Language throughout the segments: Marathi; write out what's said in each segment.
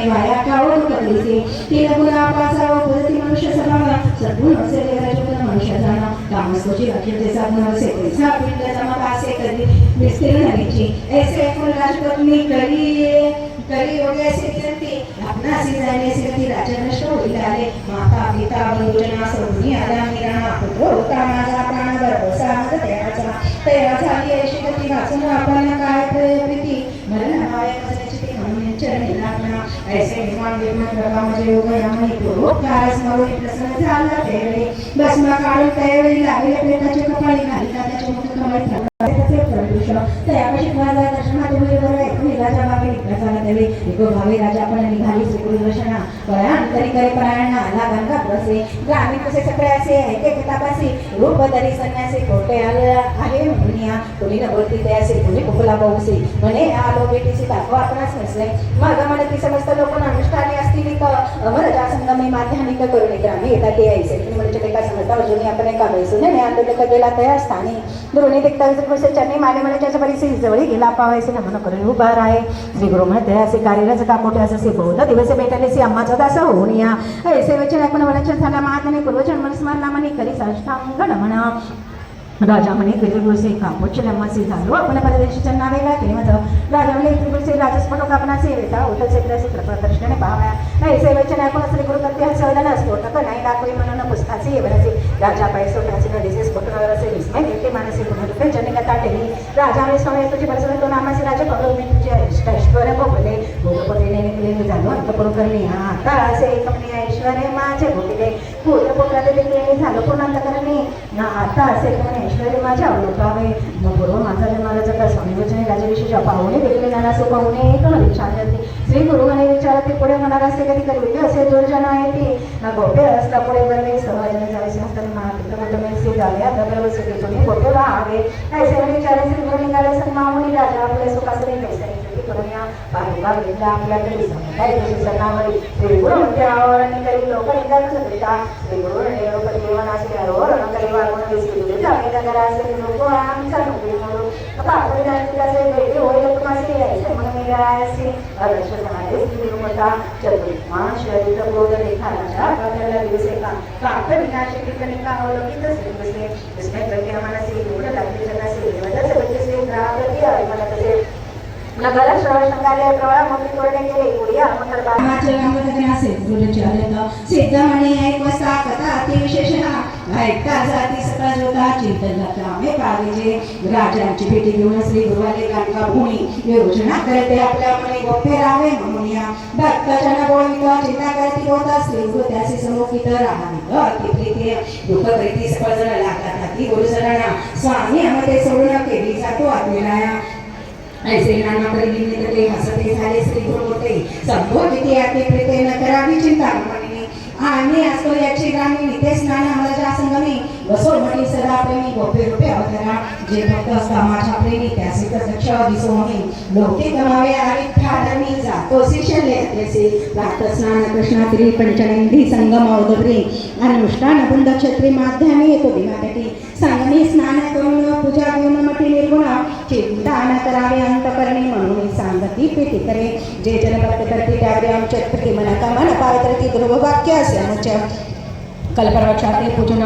नाही वाया कावड करलीसी तिला गुणा पासाव पदती मनुष्य सभा सद्गुण असे देवाचे मनुष्य जाणा कामसोची अखिल साधन असे पैसा पिंड जमा पासे कधी मिस्त्री नगेची ऐसे एकूण राजपत्नी करी योग्य असे विनंती आपणास जाणे असे कधी राजा नष्ट होईल आले माता पिता बंधुजना सोडून आला निराणा पुत्र होता माझा प्राण भरवसा मग देवाचा तयार झाली अशी कधी वाचून आपण काय प्रीती मरण हवाय मजण्याची म्हणून चरणी लागला ऐसे विमान प्रभा म्हणजे योग यामनी पूर्वकारस मरुणी प्रसन्न झाला त्यावेळी भस्म काढून त्यावेळी लागले प्रेताचे कपाळी घालिता त्याचे मुख कमळ त्यापाशी माझा दर्शनात उभे बरं राजा बाबी निघाला त्यावेळी एको भावी राजा पण निघाली श्रीकृष्णा परांतरी करे परायण आला गंगा बसे ग्रामीण कसे सगळे असे ऐके किताबासी रूप धरी संन्यासी कोटे आहे दुनिया कोणी नवरती ते असे कोणी कुपला बहुसे म्हणे आलो बेटीची दाखवा आपणास नसले मग मला ती समस्त लोक अनुष्ठानी असतील अमरजा संगमी माध्यानिक करून ग्रामी येतात ते ऐसे म्हणजे ते काय समजता अजूनही आपण एका बैसून नाही आंदोलन गेला त्या स्थानी दोन्ही देखता चरणी माले मला त्याच्या परिस्थिती जवळ गेला पावायचे नमन करून उभा आहे श्री गुरु म्हणते असे कार्यरच काकोटे असे बौद्ध दिवस भेटले सी अम्माचा दास होऊन या ऐसे वचन आपण वचन झाला महात्म्याने पूर्वजन्म स्मरणा म्हणे करी साष्टांग म्हणा राजा म्हणे त्रिगुरुसे कापोच लम्मासे झालो आपण परदेशीच्या नावे काय केले माझं राजा म्हणे त्रिगुरुसे राजस्फोटक आपण सेवेता होत क्षेत्राचे प्रदर्शनाने पाहाव्या ऐसे वचन आपण श्री गुरु करते हा सहजन स्फोटक नाही दाखवी म्हणून पुस्तकाचे येवराचे राजा पैसो त्याचे नदीचे स्फोटक असे विस्मय घेते मानसे पुनरुपे जनिका ताटेली राजा म्हणे स्वामी तुझी परसर तो नामाचे राजा कौरव मी तुझे ऐश्वर्य भोगले भोगपतीने निघले झालो अंतपुर करणे आता असे एकमने ऐश्वर्य माझे भोगले भूतपुत्राचे देखील झालो पूर्ण करणे आता असे एकमने ऐश्वर्य माझे अवलोकावे मग पूर्व माझा महाराजा का स्वामी वचने राजविशेष पाहुणे देखील नाना सो पाहुणे एक विचारते श्री गुरुने विचारते पुढे होणार असे कधी कधी असे दुर्जन आहे ती ना गोटे रस्ता पुढे बरवे सहजने जायचे असताना महापित्र झाले आता बरोबर सगळे तुम्ही गोटे राहावे ऐसे विचारे श्री गुरु निघाले सन्मामुनी राजा आपले सुखासने पैसे करूया पाहिला गेला आपल्याकडे काय तुझी सन्नावरी श्री गुरु म्हणते आवरणी करी लोक निघाल सकता श्री गुरु निरोपती जीवनाशी आरोहरण करी वागवून विसरू जावे जगरा असे लोक आमचा नोकरी म्हणून आता आपण जाणते वेगळे होईल तुम्हाला यायचे म्हणून मी राहायचे अदर्श समाधे श्री गुरु म्हणता चतुर्मा शरीर क्रोध लेखाच्या कातळ्या दिवसे काकड विनाशी टिकनिका अवलंबित श्री बसले विस्मय प्रज्ञा मनासी एवढं लागले जगासे देवदत्त बच्चे श्री ग्राहकती आहे मला तसे नगर श्रवण संघालय प्रवाह मोठी कोरडे केले पुढे अमकर बामाचे नामकथे असे गुरुचार्यत सिद्ध म्हणे एक वस्ता कथा अतिविशेषणा ऐकता जाती सकळ जोता चिंतन लामे काळजे राजांची भेटी घेऊन श्री गुरुवाले गाणगा भूमी योजना करते आपल्या मने गोप्य रावे म्हणूया भक्तजन बोलवित चिंता करती होता श्री गुरु त्याचे समोकित राहावित अति प्रीती दुःख करीती सकळ जण लागतात ती गुरुचरणा स्वामी आमते सोडून केली जातो आत्मेलाया ऐसे नाना परिनिमित्त ते हसते झाले श्री गुरु होते संबोधिती आते प्रीते न करावी चिंता म्हणणे आणि असतो याची ग्रामी निते स्नान अमरजा संगमी बसो म्हणी सदा प्रेमी गोपे रूपे अवतरा जे भक्त असता माझ्या प्रेमी त्याचे प्रत्यक्ष दिसो म्हणी लोके कमावे आविठ्ठाधर्मी जातो शिक्षण लेसे प्रात स्नान कृष्णा त्री पंचनंदी संगम अवधरी अनुष्ठान बुंद क्षत्री माध्यमी येतो दिनाटकी संगमी स्नान करून पूजा घेऊन मठी निर्गुण चिंता न करावे अंतकरणी म्हणून सांगती प्रीती करे जे जन भक्त करते त्यावेळी आमच्या प्रीती मनाका मन पावतरती ध्रुव वाक्य असे आमच्या कल्पवृक्षाचे पूजन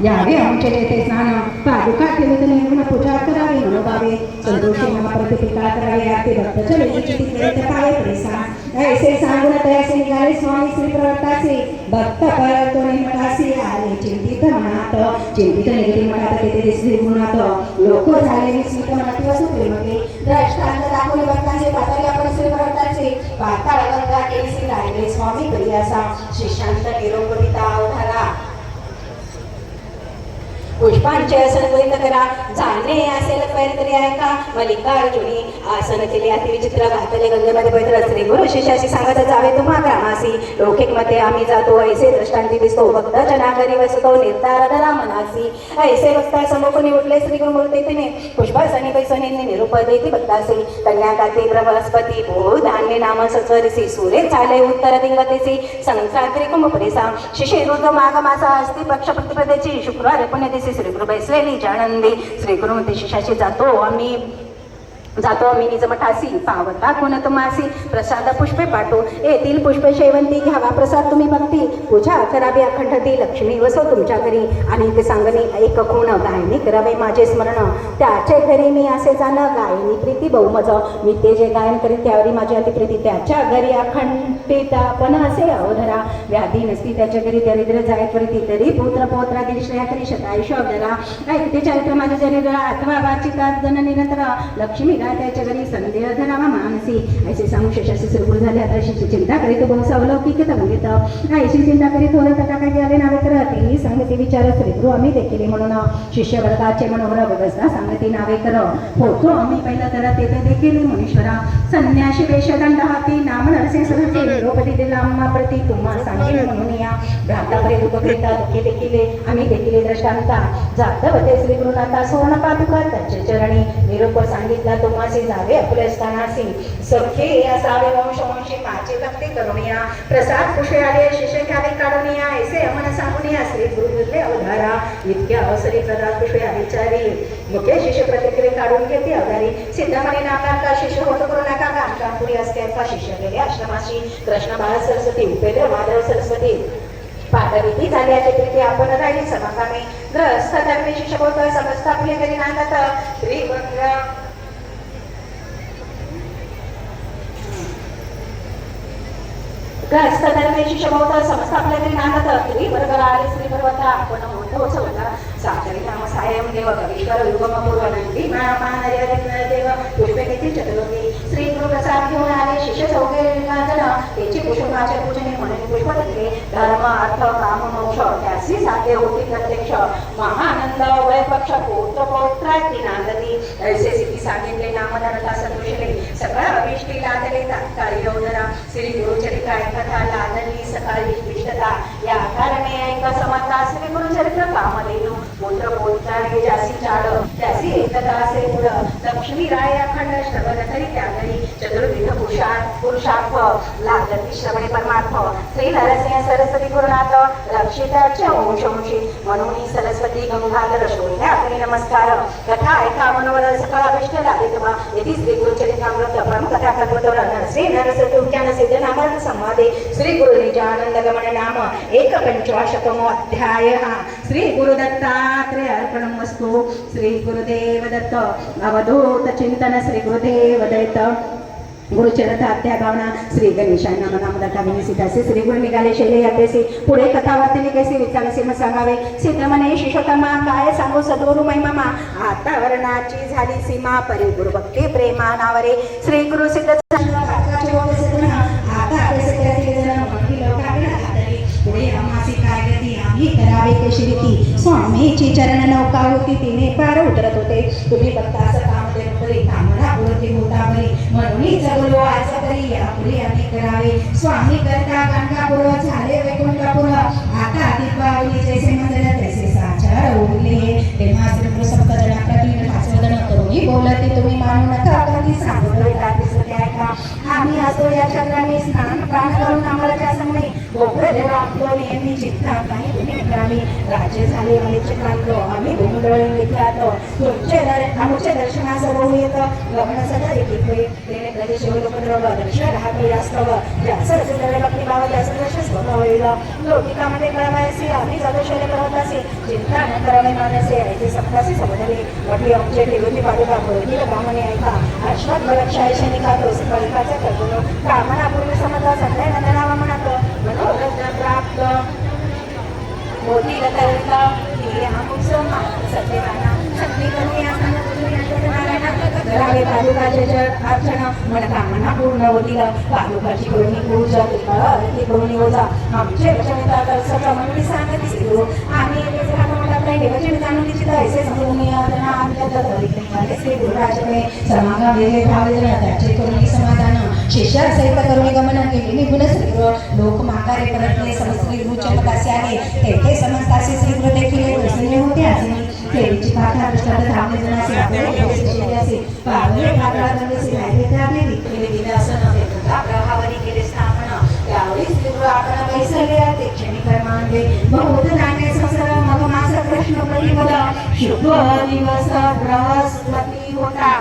यावे आमचे जेथे स्नान पादुका ठेवीत निर्गुण पूजा करावी मनोभावे संतोषी महाप्रतिका करावी आरती भक्त चले चिंतित पावे परिसा ऐसे सांगून तयासे निघाले स्वामी श्री प्रवर्ताचे भक्त परतो निमठासी आले चिंतित मनात चिंतित निगडी मनात तेथे श्री गुणात लोक झाले विस्मित मनात वसू प्रेमके दृष्टांत दाखवले भक्तांचे पातळी आपण श्री प्रवर्ताचे पाताळ गंगा केसी राहिले स्वामी प्रियासा शिष्यांत निरोपरिता अवधारा पुष्पांचे आसन करीत करा जाणे असेल पैर तरी ऐका मल्लिकार्जुनी आसन केले अति विचित्र घातले गंगेमध्ये पवित्र श्री गुरु शिष्याशी सांगत जावे तुम्हा ग्रामासी लौकिक मध्ये आम्ही जातो ऐसे दृष्टांती दिसतो भक्त जनागरी वसतो निर्धार धरा मनासी ऐसे भक्ता समोपनी उठले श्री गुरु मूर्तीने पुष्पासनी पैसनी निरूप देती भक्तासी कन्याकाती ब्रह्मस्पती भू धान्य नाम सचरिसी सूर्य चाले उत्तर दिंगतेसी संक्रांती कुंभपरिसा शिशे रुद्र माघ मासा असती पक्ष प्रतिपदेची शुक्रवार पुण्यदिसी श्री गुरु बैसलेली जानंदी श्री गुरुमती शिष्याशी जातो आम्ही जातो मी निज मठासी पावता कोण तुमासी प्रसाद पुष्पे पाठो येथील पुष्प शेवंती घ्यावा प्रसाद तुम्ही भक्ती पूजा करावी अखंड ती लक्ष्मी वसो तुमच्या घरी आणि ते सांगणे एक खूण गायनी करावे माझे स्मरण त्याचे घरी मी असे जाण गायनी प्रीती बहुमज मी ते जे गायन करीन त्यावरी माझी अति प्रीती त्याच्या घरी अखंडित पण असे अवधरा व्याधी नसती त्याच्या घरी दरिद्र जाय प्रीती तरी पुत्र पौत्रा दिल श्रेया करी शतायुष्य अवधरा ऐकते चरित्र माझे शरीर अथवा वाचितात जन निरंतर लक्ष्मी त्याच्या घरी संदेह धरावा मानसी ऐसे सांगू शशाशी सुरगुर झाले आता शिशी चिंता करीत बहुसा अलौकिक तंगित ऐशी चिंता करीत होत तथा काही आले नावे कर तेही सांगते विचार श्रीगुरु आम्ही देखील म्हणून शिष्य वर्गाचे मनोहर व्यवस्था सांगते नावे कर होतो आम्ही पहिला तर तेथे देखील मुनीश्वरा संन्याशी वेशदंड हाती नाम नरसिंह सरते द्रौपदी दिला आम्हा प्रती तुम्हा सांगेल म्हणून या भ्रातापरे दुःखकरिता दुःखे देखील आम्ही देखील दृष्टांता जातवते श्रीगुरुनाथा सुवर्ण पादुका त्यांचे चरणी निरूप सांगितला तुम्हासी जावे आपल्या स्थानासी सखे असावे वंशवंशी माझे भक्ती करुणिया प्रसाद पुष्पे आले शिष्य घ्यावे काढुनिया ऐसे अमन सांगुनिया श्री गुरुले अवधारा इतक्या अवसरी प्रसाद पुष्पे विचारी मुख्य शिष्य प्रतिक्रिया काढून घेते अवधारी सिद्धमणी नामका शिष्य होत करू नका कामपुरी असते शिष्य गेले आश्रमाशी कृष्ण बाळ सरस्वती उपेंद्र माधव सरस्वती पाठविधी झाल्याची प्रीती आपण राहिली समकामी ग्रस्त धर्मी शिष्य बोलत समजता आपले घरी नांदत श्री ग्रस्त धर्मी शिष्य बोलत समजता आपल्या घरी नांदत श्री बरोबर आले श्री पर्वता आपण मोठो चौदा साक्षरी नाम सायम देव कवीश्वर युगम पूर्व नंदी देव पुष्पे चतुर्थी श्री गुरु प्रसाद घेऊन आले शिष्य चौघे त्याची पुष्पाच्या पूजने म्हणून पुष्प दिले धर्म अर्थ काम मोक्ष त्याची साध्य होती प्रत्यक्ष महानंद वयपक्ष पौत्र पौत्राची नांदती ऐसे सिद्धी सांगितले नामधरता सदृशले सगळ्या अभिष्टी लादले तात्काळी योजना श्री गुरुचरित्र कथा लादली सकाळी विष्टता या कारणे ऐका समता श्री गुरुचरित्र कामधेनु पुत्र पौत्राने जासी चाड त्यासी एकता असे पुढं लक्ष्मी राय अखंड श्रवण करी त्या घरी चतुर्विध पुरुषार्थ लागती श्रवणे परमार्थ श्री नरसिंह सरस्वती गुरुनाथ रक्षिताच्या वंशवंशी म्हणून सरस्वती गंगाधर शोभ्या करी नमस्कार कथा ऐका मनोवर सकाळ अभिष्ट लागे तुम्हा यदि श्री गुरुचरित्रामृत प्रमुख कथा कल्पतोर श्री नरस्वती उद्यान सिद्ध नामर्थ संवादे श्री गुरु निजानंद गमन नाम 1पंचाशतमो अध्याय श्री गुरुदत्तात्रेय अर्पणमस्तु श्री गुरुदेव दत्त अवधूत चिंतन श्री गुरुदेव दत्त गुरुचरित्र अध्याय भावना श्री गणेशाय नाम नामदत्ता विनिसितासे श्री गुरु निघाले शैले यात्रेसे पुढे कथा वार्तेने कैसे विचारसे मग सांगावे सिद्ध म्हणे शिष्योत्तमा काय सांगू सद्गुरु महिमा आता वर्णाची झाली सीमा परी गुरु भक्ती प्रेमा नावरे श्री गुरु सिद्ध करावे कशी रीती स्वामीची चरण नौका होती तिने पार उतरत होते तुम्ही बघता असं काम देवरी कामना पुरती होता बरी म्हणून जगलो आज तरी यापुढे आम्ही करावे स्वामी करता गाणगापूर झाले वैकुंठपूर आता दीपावली जैसे मंदिर तैसे साचार उरले तेव्हा श्री सप्तजण प्रतीन पाचवदन करून बोलते तुम्ही मानू नका कधी सांगतो ऐका आम्ही असो या चंद्राने स्नान पान करून आम्हाला समोर नेहमी चिंता काही तुम्ही करावी राज्य झाले आम्ही चित्रांतो आम्ही भूमिडोळून घेतलातो आमच्या दर्शनास होऊ येतं लग्न सदा एकीकडे तेने प्रदेश लोकद्रव दर्शन राहतो यास्तव ज्याचं जर भक्ती भाव त्याचं दर्शन स्वतः होईल लौकिकामध्ये कळवायचे आम्ही सदस्याने करत असे चिंता न करावे मानसे ऐसे सप्तासी समजले म्हटले आमचे ठेवती पाडुका बोलतील कामने ऐका अश्वत बरक्षायशे निघातो सकळकाचा करतो कामना पूर्वी समजा संध्या नंदनावा म्हणतो मनोरथ प्राप्त मोठी लतारिका हे आमचं सत्यनारायण शक्ती कमी असताना करावे पादुकाचे अर्चना मनकामना पूर्ण होतील पादुकाची करुणी पूजा ती करुणी ओझा आमचे वचन येतात सगळं म्हणून सांगते श्री आम्ही येथे वचन जाणून इच्छित ऐसे श्री गुरुराजने समागम वेगळे भावजन त्याचे करुणी समाधान शिष्या सहित करुणी गमन केले निघून श्री लोक माकारे परतले समश्री गुरुच्या मतासे आले तेथे समजतासे श्री गुरु देखील प्रसन्न होते असे देवीची पाठा दृष्टांत धावले जनासे आपले शिष्यासे पावले पाठा जनासे राहिले त्याने विकले विलासन भेटता प्रभावरी केले स्थापना त्यावेळी श्री गुरु आपण बैसले ते क्षणी कर्मांगे बहुत नाने संसार मग मास कृष्ण प्रतिपदा शुभ दिवस बृहस्पती होता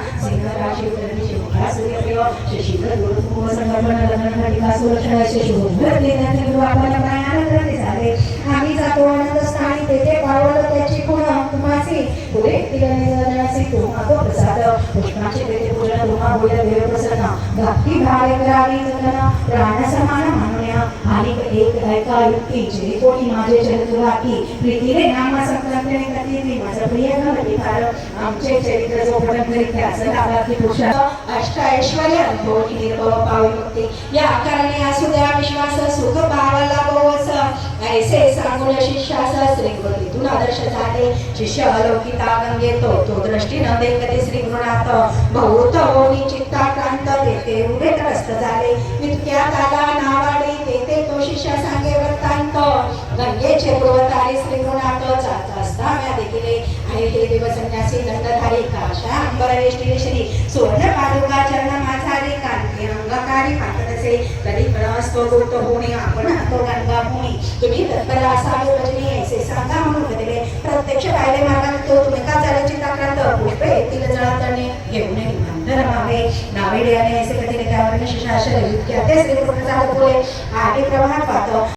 राशी उतरतीचे मुखा सूर्यदेव शशीधर गुरुकुंभ संकल्पना लग्नासाठी सुरक्षणाचे शुभोधर देण्याचे गुरु आपण प्राणानंद झाले आम्ही जातो आनंद स्थानी तेथे पावलं त्याची पुन्हा तुम्हासी पुढे तिरण्यासी तुम्हा तो प्रसाद पुष्पाचे तेथे पूजन तुम्हा बोल देव प्रसन्न भक्ती भावे करावी जगना प्राण समान मानुया आणि एक ऐका युक्ती जे कोणी माझे चरित्र राखी प्रीतीने नामा संकल्पने कधी माझा प्रिय गणपती फार आमचे चरित्र जो पठण करीत त्यास लाभार्थी पुरुष अष्ट ऐश्वर्य अनुभव निर्भव पावी मुक्ती या कारणे असू द्या विश्वास सुख पावाला बोस ऐसे सांगून शिष्यास श्रीगुरुतून आदर्श झाले शिष्य अलौकिता गंगेतो तो दृष्टी न देखते श्री गुरुनाथ बहुत होनी चित्ताक्रांत तेथे उभे त्रस्त झाले इतक्यात आला नावाडी तेथे तो शिष्य सांगे वृत्तांत गंगेचे पूर्वतारी श्री गुरुनाथ जात असता म्या देखिले आणि ते दिवस संन्यासी दंडधारी काशा अंबरवेष्टी श्री सुवर्ण पादुका चरण माझारी कांती अंगकारी पाठदसे कधी कळस्तो गुप्त होणे आपण तो गंगा भूमी तुम्ही तत्पर असावे भजनी ऐसे सांगा म्हणून कधीले प्रत्यक्ष पाहिले मार्गात तो तुम्ही का चालू चित्ताक्रांत पुष्पे येथील जळातणे घेऊन निबंधन मावे नावे डेयाने ऐसे कधीले त्यावर शिशाशर इतक्या ते श्री गुरुचा बोले आगे प्रवाहात पाहतो